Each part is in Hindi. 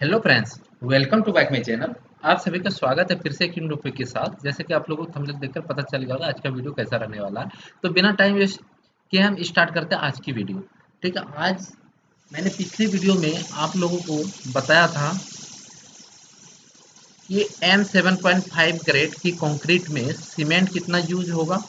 Hello friends, welcome to back my channel. आप सभी का स्वागत है फिर से एक न्यू टॉपिक के साथ। जैसे कि आप लोगों को थंबनेल देखकर पता चल गया होगा आज का वीडियो कैसा रहने वाला है। तो बिना टाइम वेस्ट किए हम स्टार्ट करते हैं आज की वीडियो। ठीक है, आज मैंने पिछली वीडियो में आप लोगों को बताया था कि M7.5 ग्रेड की कंक्रीट में सीमेंट कितना यूज होगा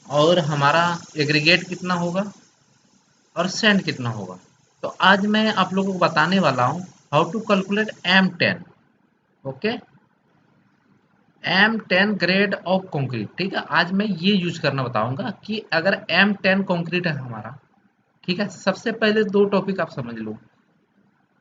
और हमारा एग्रीगेट कितना होगा और सैंड कितना होगा। तो आज मैं आप लोगों को बताने वाला हूँ how to calculate M10। Okay, M10 grade of concrete. ठीक है, आज मैं ये यूज करना बताऊंगा कि अगर M10 कंक्रीट है हमारा। ठीक है, सबसे पहले दो टॉपिक आप समझ लो।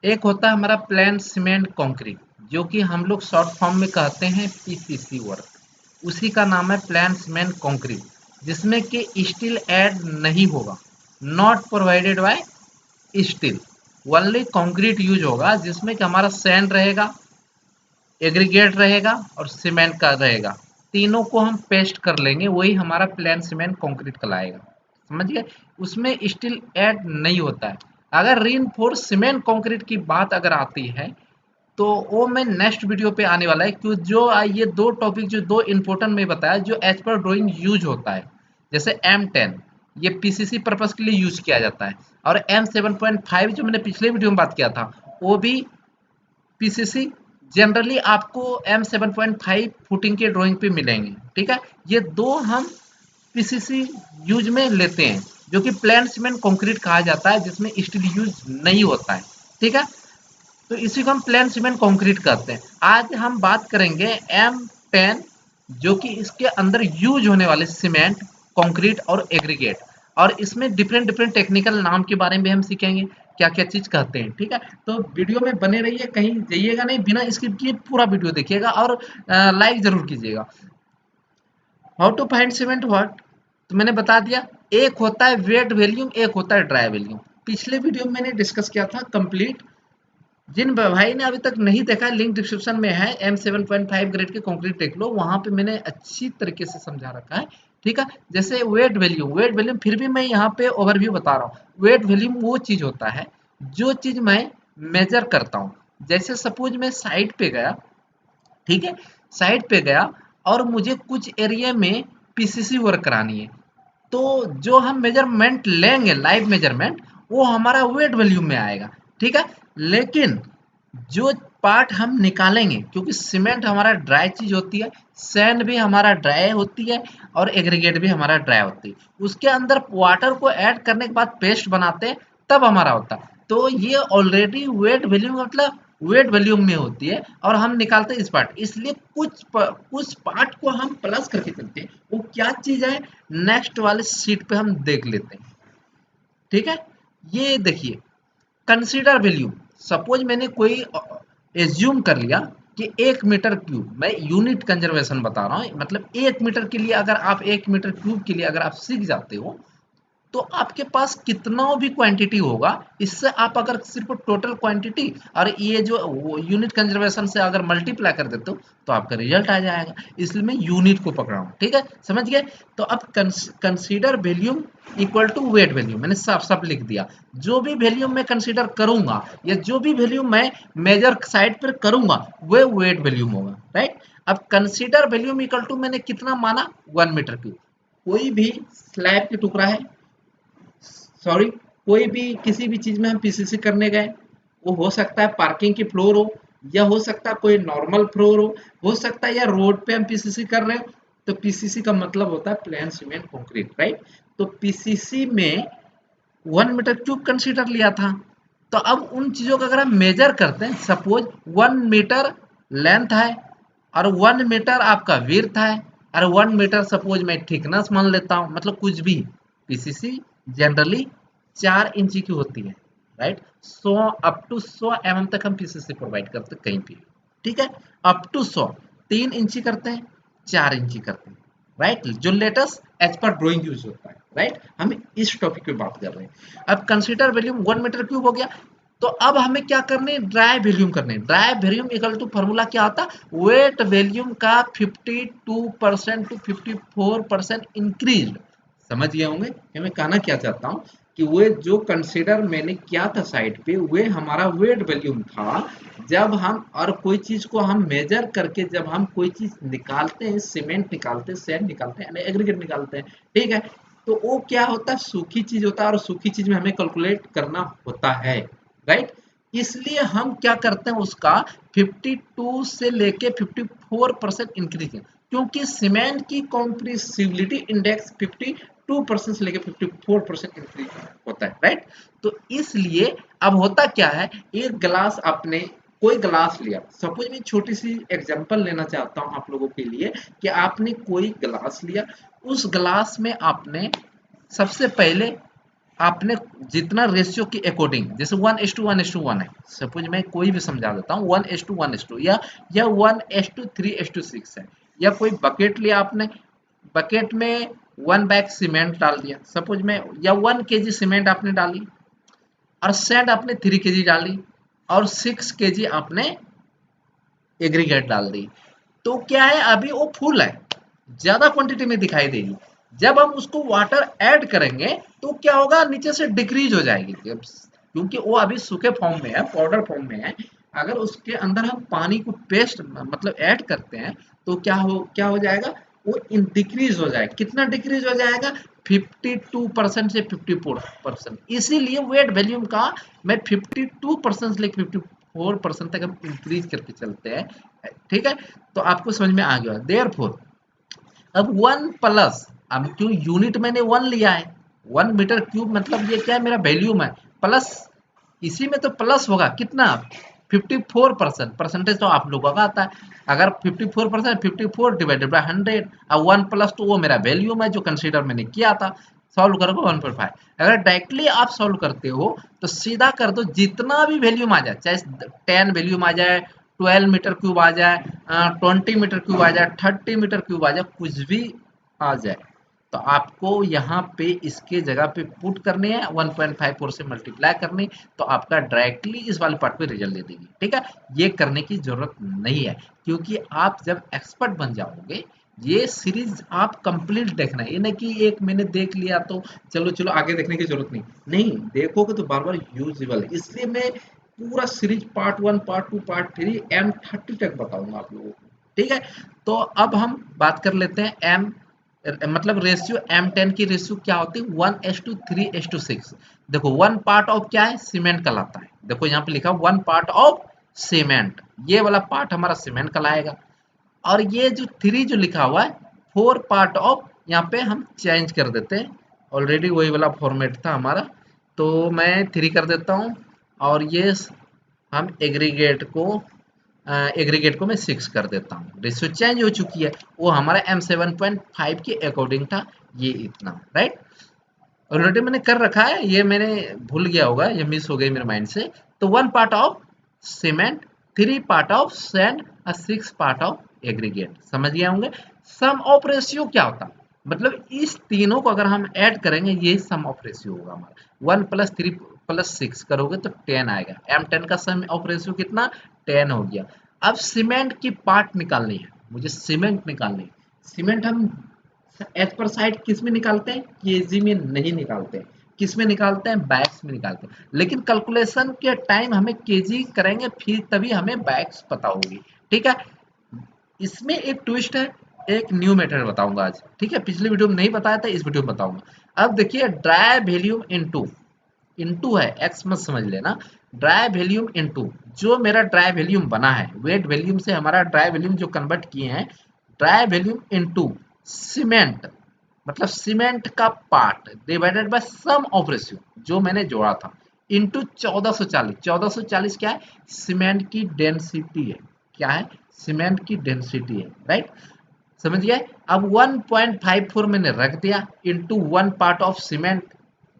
एक होता है हमारा प्लेन सीमेंट कंक्रीट, जो कि हम लोग शॉर्ट फॉर्म में कहते हैं पीसीसी वर्क। उसी का नाम है प्लेन सीमेंट कंक्रीट, जिसमें कि स्टील ऐड नहीं होगा। Not provided by steel, only concrete use होगा, जिसमें कि हमारा सैंड रहेगा, एग्रीगेट रहेगा और सीमेंट का रहेगा। तीनों को हम पेस्ट कर लेंगे, वही हमारा प्लेन सीमेंट कंक्रीट कहलाएगा। समझ गए? उसमें स्टील ऐड नहीं होता है। अगर रीइंफोर्स सीमेंट कंक्रीट की बात अगर आती है तो वो मैं नेक्स्ट वीडियो पे आने वाला है, क्यों जो ये दो टॉपिक जो दो इंपॉर्टेंट में बताया जो एज पर ड्राइंग यूज होता है। जैसे M10 ये पीसीसी पर्पस के लिए यूज किया जाता है, और M7.5 जो मैंने पिछले वीडियो में बात किया था वो भी पीसीसी। जनरली आपको M7.5 फुटिंग के ड्राइंग पे मिलेंगे। ठीक है, ये दो हम पीसीसी यूज में लेते हैं, जो कि प्लेन सीमेंट कंक्रीट कहा जाता है, जिसमें स्टील यूज नहीं होता है। ठीक है, तो इसी को हम प्लेन सीमेंट कंक्रीट कहते हैं। आज हम बात करेंगे M10, जो कि इसके अंदर यूज होने वाले सीमेंट, कंक्रीट और एग्रीगेट, और इसमें डिफरेंट डिफरेंट टेक्निकल नाम के बारे में हम सीखेंगे, क्या क्या चीज कहते हैं। ठीक है, तो वीडियो में बने रहिए, कहीं जाइएगा नहीं, बिना स्किप किए पूरा वीडियो देखिएगा और लाइक जरूर कीजिएगा। How to find cement what, तो मैंने बता दिया। एक होता है वेट वैल्यूम, एक होता है ड्राई वैल्यूम। पिछले वीडियो में मैंने डिस्कस किया था कंप्लीट। जिन भाई ने अभी तक नहीं देखा, लिंक डिस्क्रिप्शन में है। M7.5 ग्रेड के कंक्रीट देख लो, वहां पे मैंने अच्छी तरीके से समझा रखा है। ठीक है, जैसे वेट वैल्यूम फिर भी मैं यहाँ पे ओवरव्यू बता रहा हूँ। वेट वैल्यूम वो चीज होता है जो चीज मैं मेजर करता हूँ। जैसे सपोज मैं साइट पे गया, ठीक है, साइट पे गया और मुझे कुछ एरिया में पीसीसी वर्क करानी है, तो जो हम मेजरमेंट लेंगे, लाइव मेजरमेंट, वो हमारा वेट वॉल्यूम में आएगा। ठीक है, लेकिन जो पार्ट हम निकालेंगे, क्योंकि सीमेंट हमारा ड्राई चीज होती है, सैंड भी हमारा ड्राई होती है और एग्रीगेट भी हमारा ड्राई होती है, उसके अंदर वाटर को ऐड करने के बाद पेस्ट बनाते हैं, तब हमारा होता है। तो ये ऑलरेडी वेट वॉल्यूम मतलब वेट वॉल्यूम में होती है, और हम निकालते हैं इस पार्ट, इसलिए कुछ पार्ट को हम प्लस करके चलते हैं। वो क्या चीज है, नेक्स्ट वाले सीट पे हम देख लेते हैं। ठीक है, ये देखिए, कंसीडर वैल्यू। सपोज मैंने कोई एज्यूम कर लिया कि 1 मीटर क्यूब, मैं यूनिट कंजर्वेशन बता रहा हूँ, मतलब 1 मीटर के लिए अगर आप 1 मीटर क्यूब के लिए अगर आप सीख जाते हो, तो आपके पास कितना भी क्वांटिटी होगा, इससे आप अगर सिर्फ टोटल क्वांटिटी और ये जो यूनिट कंजर्वेशन से अगर मल्टीप्लाई कर देते हो, तो आपका रिजल्ट आ जाएगा। इसलिए मैं यूनिट को पकड़ा हूँ। ठीक है, समझ गए? तो अब consider volume equal to wet volume, मैंने साफ साफ लिख दिया। जो भी वैल्यूम मैं कंसीडर करूंगा या जो भी वैल्यूम मैं मेजर साइड पर करूंगा, वो वेट वैल्यूम होगा। राइट, अब कंसीडर वैल्यूम इक्वल टू मैंने कितना माना, 1 मीटर क्यूब। कोई भी स्लैब की टुकड़ा है, सॉरी, कोई भी किसी भी चीज में हम पीसीसी करने गए, वो हो सकता है पार्किंग की फ्लोर हो, या हो सकता है कोई नॉर्मल फ्लोर हो सकता है या रोड पे हम पीसीसी कर रहे हो। तो पीसीसी का मतलब होता है प्लेन सीमेंट कंक्रीट। राइट, तो पीसीसी में 1 मीटर क्यूब कंसीडर लिया था। तो अब उन चीजों का अगर हम मेजर करते हैं, सपोज 1 मीटर लेंथ है और 1 मीटर आपका विड्थ है, और 1 मीटर सपोज मैं थिकनेस मान लेता हूँ, मतलब कुछ भी। पीसीसी जनरली 4 इंची की होती है। राइट, 100 अप टू 100 mm तक हम पीसीसी प्रोवाइड करते हैं कहीं भी। ठीक है, अप टू 100, 3 इंची करते हैं, 4 इंची करते हैं। राइट, जो लेटेस्ट एज पर ड्राइंग यूज होता है। राइट, हम इस टॉपिक पे बात कर रहे हैं। अब कंसीडर वॉल्यूम 1 मीटर क्यूब हो गया। तो अब हमें क्या करने, ड्राई वॉल्यूम करने। Dry volume equal to formula क्या होता, वेट वॉल्यूम का 52% टू 54% इंक्रीज। समझ गए होंगे कि मैं कहना क्या चाहता हूँ। कि वो जो कंसीडर मैंने किया था साइड पे वो हमारा वेट वॉल्यूम था। जब हम और कोई चीज को हम मेजर करके जब हम कोई चीज निकालते हैं, सीमेंट निकालते हैं, सैंड निकालते हैं, एग्रीगेट निकालते हैं, ठीक है, तो वो क्या होता है, सूखी चीज होता है और सूखी चीज में हमें कैलकुलेट करना होता है, राइट। इसलिए हम क्या करते हैं, उसका 52 से लेके 54% इंक्रीज है, क्योंकि सीमेंट की कॉम्प्रेसिबिलिटी इंडेक्स 52% से लेके 54% इंक्रीज होता है, राइट। तो इसलिए अब होता क्या है, एक गिलास आपने कोई ग्लास लिया, सपोज मैं छोटी सी एग्जांपल लेना चाहता हूं आप लोगों के लिए, कि आपने कोई ग्लास लिया, उस ग्लास में आपने सबसे पहले आपने जितना रेशियो के अकॉर्डिंग, जैसे 1:1:1 है, सपोज मैं कोई भी समझा देता हूँ, 1:1:2 या 1:3:6 है, या कोई बकेट लिया आपने, बकेट में 1 बैग सीमेंट डाल दिया सपोज में, या 1 kg सीमेंट आपने डाली, और सैंड आपने 3 kg डाली, और 6 kg आपने एग्रीगेट डाल दी। तो क्या है, अभी वो फुल है, ज्यादा क्वांटिटी में दिखाई देगी। जब हम उसको वाटर ऐड करेंगे तो क्या होगा, नीचे से डिक्रीज हो जाएगी, क्योंकि वो अभी सूखे फॉर्म में है, पाउडर फॉर्म में है। अगर उसके अंदर हम पानी को पेस्ट मतलब ऐड करते हैं तो क्या हो जाएगा, वो डिक्रीज हो जाएगा। कितना डिक्रीज हो जाएगा, 52% से 54%। इसीलिए वेट वॉल्यूम का मैं 52% से लेकर 54% तक हम इंक्रीज करके चलते हैं, ठीक है। तो आपको समझ में आ गया। देयरफॉर अब 1 प्लस, अब क्यों यूनिट मैंने 1 लिया है, 1 मीटर क्यूब मतलब ये क्या है, मेरा वैल्यूम है, प्लस इसी में तो प्लस होगा कितना, 54%। परसेंटेज तो आप लोगों का आता है, अगर 54%, 54/100, और 1 प्लस तो वो मेरा वैल्यूम है जो कंसीडर मैंने किया था। सॉल्व करोगे 1.5। अगर डायरेक्टली आप सॉल्व करते हो तो सीधा कर दो, जितना भी वैल्यूम आ जाए, चाहे 10 वैल्यूम आ जाए, 12 मीटर क्यूब आ जाए, 20 मीटर क्यूब आ जाए, 30 मीटर क्यूब आ जाए, कुछ भी आ जाए, तो आपको यहाँ पे इसके जगह पे पुट करने हैं, 1.54 से मल्टीप्लाई करनी, तो आपका डायरेक्टली इस वाले पार्ट पे रिजल्ट दे देगी, ठीक है। ये करने की जरूरत नहीं है, क्योंकि आप जब एक्सपर्ट बन जाओगे, ये सीरीज आप कंप्लीट देखना है, ये नहीं कि एक मैंने देख लिया तो चलो चलो आगे देखने की जरूरत नहीं, नहीं देखोगे तो बार बार यूजेबल है। इसलिए मैं पूरा series part 1, part 2, part 3, M30 तक बताऊंगा आप लोगों को, ठीक है। तो अब हम बात कर लेते हैं एम, मतलब रेशियो M10 की रेशियो क्या होती है, 1:3:6। देखो 1 पार्ट ऑफ क्या है, सीमेंट कहलाता है। देखो यहाँ पे लिखा 1 पार्ट ऑफ सीमेंट, ये वाला पार्ट हमारा सीमेंट कहलाएगा। और ये जो 3 जो लिखा हुआ है, 4 पार्ट ऑफ, यहाँ पे हम चेंज कर देते हैं, ऑलरेडी वही वाला फॉर्मेट था हमारा, तो मैं 3 कर देता हूँ, और ये हम एग्रीगेट को मैं 6 कर देता हूँ। रेशियो चेंज हो चुकी है, वो हमारा M7.5 के अकॉर्डिंग था, ये इतना, राइट। ऑलरेडी मैंने कर रखा है, ये मैंने भूल गया होगा, ये मिस हो गई मेरे माइंड से। तो 1 part of cement, 3 part of sand, और 6 पार्ट ऑफ एग्रीगेट, समझ गए होंगे। सम ऑफ रेशियो क्या होता, मतलब इस तीनों को अगर हम ऐड करेंगे, ये सम ऑफ रेशियो होगा हमारा। 1+3+6 करोगे तो 10 आएगा। M10 का सम ऑफ रेशियो कितना, 10 हो गया। अब सीमेंट की पार्ट निकालनी है, मुझे सीमेंट निकालनी है। सीमेंट हम एज पर साइड किस में निकालते हैं, केजी में नहीं निकालते हैं, किस में निकालते हैं, बैग्स में निकालते हैं। लेकिन कैलकुलेशन के टाइम हमें केजी करेंगे, फिर तभी हमें बैग्स पता होगी, ठीक है। इसमें एक ट्विस्ट है, एक न्यू मेथड बताऊंगा आज, ठीक है। पिछले वीडियो में नहीं बताया था, इस वीडियो में बताऊंगा। अब देखिए, ड्राई वॉल्यूम इनटू है, एक्स मत समझ लेना, ड्राई वॉल्यूम इनटू जो मेरा ड्राई वॉल्यूम बना है, वेट वॉल्यूम से हमारा ड्राई वॉल्यूम जो कन्वर्ट किए हैं, ड्राई वॉल्यूम इनटू सीमेंट, मतलब सीमेंट का part divided by sum of ratio जो मैंने जोड़ा था, इनटू 1440। 1440 क्या है, सीमेंट की डेंसिटी है, क्या है, सीमेंट की डेंसिटी है, राइट। समझ गए। अब 1.54 मैंने रख दिया इनटू 1 पार्ट ऑफ सीमेंट,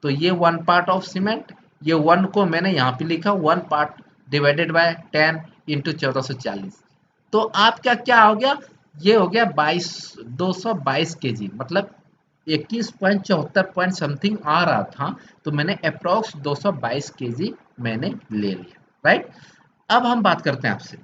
तो ये 1 पार्ट ऑफ सीमेंट, ये 1 को मैंने यहाँ पे लिखा 1 पार्ट डिवाइडेड बाय 10 इंटू 1440। तो आपका क्या हो गया, ये हो गया 222 kg, मतलब 21.74 पॉइंट समथिंग आ रहा था, तो मैंने अप्रोक्स 222 kg मैंने ले लिया, राइट। अब हम बात करते हैं आपसे,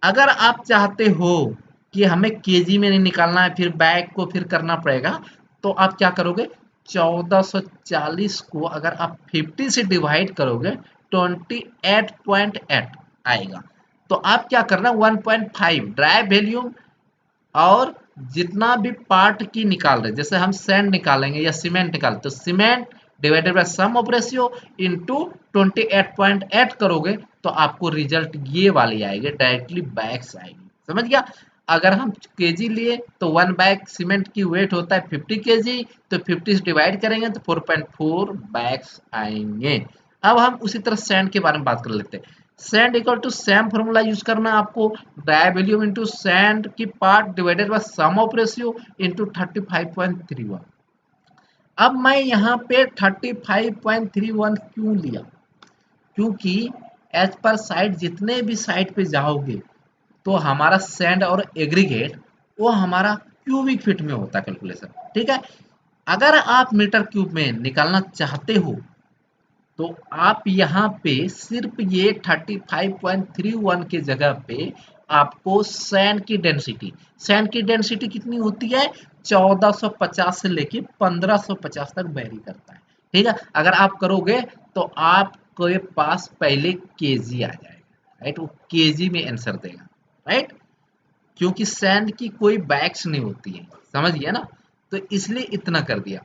अगर आप चाहते हो कि हमें केजी में नहीं निकालना है, फिर बैग को फिर करना पड़ेगा, तो आप क्या करोगे, 1440 को अगर आप 50 से डिवाइड करोगे 28.8 आएगा। तो आप क्या करना, 1.5 ड्राई वॉल्यूम और जितना भी पार्ट की निकाल रहे, जैसे हम सैंड निकालेंगे या सीमेंट निकालते, तो cement divided by sum of ratio into 28.8 करोगे तो आपको रिजल्ट ये वाली आएगी, डायरेक्टली बैग्स आएगी। समझ गया? अगर हम केजी लिए तो 1 बैग सीमेंट की वेट होता है 50 केजी, तो 50 से डिवाइड करेंगे तो 4.4 बैग्स आएंगे। अब हम उसी तरह सैंड के बारे में बात कर लेते हैं। Sand equal to same formula use करना है आपको, ड्राई वॉल्यूम इनटू सैंड की part divided by sum of ratio into 35.31। अब मैं यहाँ पे 35.31 क्यों लिया, क्योंकि एज पर साइड जितने भी साइड पे जाओगे तो हमारा सैंड और एग्रीगेट वो हमारा क्यूबिक फीट में होता है कैलकुलेशन। ठीक है, अगर आप मीटर क्यूब में निकालना चाहते हो तो आप यहाँ पे सिर्फ ये 35.31 के जगह पे आपको सैंड की डेंसिटी कितनी होती है, 1450 से लेके 1550 तक वेरी करता है। ठीक है, अगर आप करोगे तो आपके पास पहले केजी आ जाएगा, राइट, वो केजी में आंसर देगा, राइट, क्योंकि सैंड की कोई बैग्स नहीं होती है, समझ गया ना, तो इसलिए इतना कर दिया।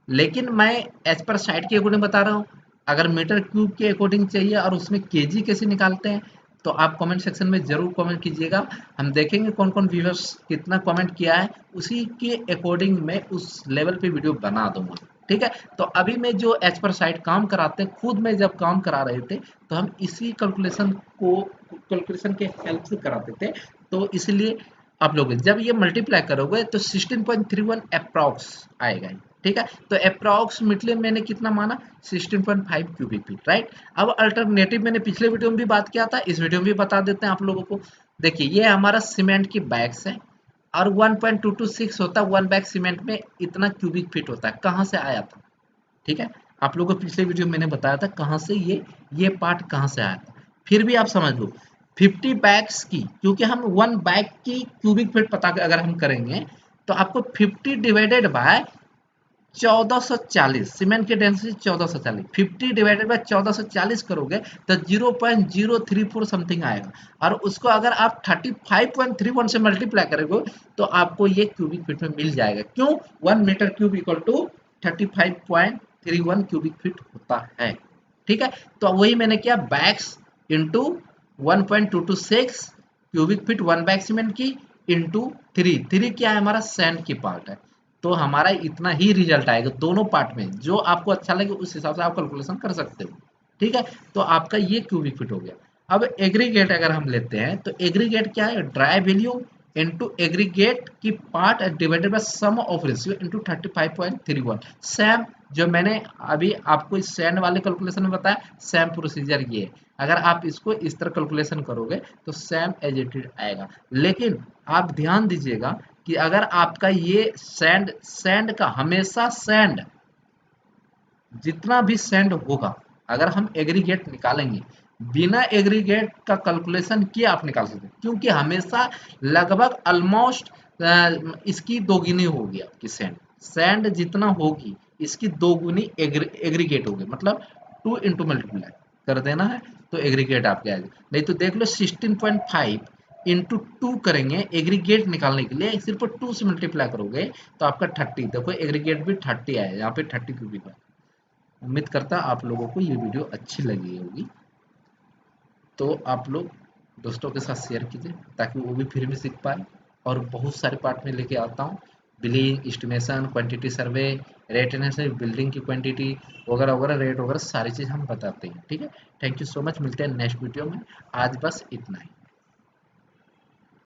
लेकिन मैं एज पर साइड के अकॉर्डिंग बता रहा हूँ, अगर मीटर क्यूब के अकॉर्डिंग चाहिए और उसमें केजी कैसे निकालते हैं तो आप कमेंट सेक्शन में जरूर कमेंट कीजिएगा, हम देखेंगे कौन कौन व्यूअर्स कितना कमेंट किया है, उसी के अकॉर्डिंग मैं उस लेवल पे वीडियो बना दूंगा। ठीक है, तो अभी मैं जो एज पर साइड काम कराते हैं, खुद में जब काम करा रहे थे तो हम इसी कैलकुलेशन के हेल्प से कराते थे, तो इसलिए आप लोग जब ये मल्टीप्लाई करोगे तो 16.31 अप्रॉक्स आएगा। ठीक है, तो अप्रॉक्सीमेटली मैंने कितना माना, 16.5 क्यूबिक फीट, राइट। अब अल्टरनेटिव मैंने पिछले वीडियो में भी बात किया था, इस वीडियो में भी बता देते हैं आप लोगों को। देखिए ये हमारा सीमेंट की बैग्स है और 1.226 होता है, 1 बैग सीमेंट में इतना क्यूबिक फीट होता है, कहाँ से आया था। ठीक है, आप लोगों को पिछले वीडियो में मैंने बताया था कहाँ से ये पार्ट कहाँ से आया था। फिर भी आप समझ लो 50 बैग्स की, क्योंकि हम 1 बैग की क्यूबिक फीट पता अगर हम करेंगे तो आपको 50 डिवाइडेड बाय 1440, सीमेंट की डेंसिटी 1440, 50 डिवाइडेड बाय 1440 करोगे तो 0.034 समथिंग आएगा, और उसको अगर आप 35.31 से मल्टीप्लाई करोगे तो आपको ये क्यूबिक फीट में मिल जाएगा। क्यों, 1 meter cube equal to 35.31 cubic feet होता है। ठीक है, तो वही मैंने किया, bags into 1.226 cubic feet 1 bag cement की इंटू 3 क्या है, हमारा सैंड की पार्ट है, तो हमारा इतना ही रिजल्ट आएगा दोनों पार्ट में, जो आपको अच्छा लगे उस हिसाब से आप कैलकुलेशन कर सकते हो। ठीक है, तो आपका ये क्यूबिक फीट हो गया। अब एग्रीगेट अगर हम लेते हैं तो एग्रीगेट क्या है, ड्राई वॉल्यूम इनटू एग्रीगेट की part divided by sum of ratio into 35.31। Same जो मैंने अभी आपको इस सैंड वाले कैलकुलेशन में बताया, सेम प्रोसीजर ये है। अगर आप इसको इस तरह कैलकुलेशन करोगे तो सेम एज इट इज आएगा। लेकिन आप ध्यान दीजिएगा कि अगर आपका ये सैंड का हमेशा सैंड, जितना भी सैंड होगा अगर हम एग्रीगेट निकालेंगे, बिना एग्रीगेट का कैलकुलेशन किए आप निकाल सकते हैं, क्योंकि हमेशा लगभग ऑलमोस्ट इसकी दोगुनी होगी आपकी सैंड जितना होगी इसकी दोगुनी एग्रीगेट होगी, मतलब 2 इंटू मल्टीप्लाई कर देना है तो एग्रीगेट आपके आ जाएगा। नहीं तो देख लो 16.5 इंटू 2 करेंगे एग्रीगेट निकालने के लिए, सिर्फ 2 से मल्टीप्लाई करोगे तो आपका 30, देखो एग्रीगेट भी 30 आया, यहाँ पे 30 क्यूबिक है। उम्मीद करता आप लोगों को ये वीडियो अच्छी लगी होगी, तो आप लोग दोस्तों के साथ शेयर कीजिए ताकि वो भी फिर भी सीख पाए। और बहुत सारे पार्ट में लेके आता हूँ, billing, estimation, quantity survey, rate analysis, building की क्वांटिटी वगैरह वगैरह, रेट वगैरह सारी चीज़ हम बताते हैं। ठीक है, थैंक यू सो मच, मिलते हैं नेक्स्ट वीडियो में, आज बस इतना ही।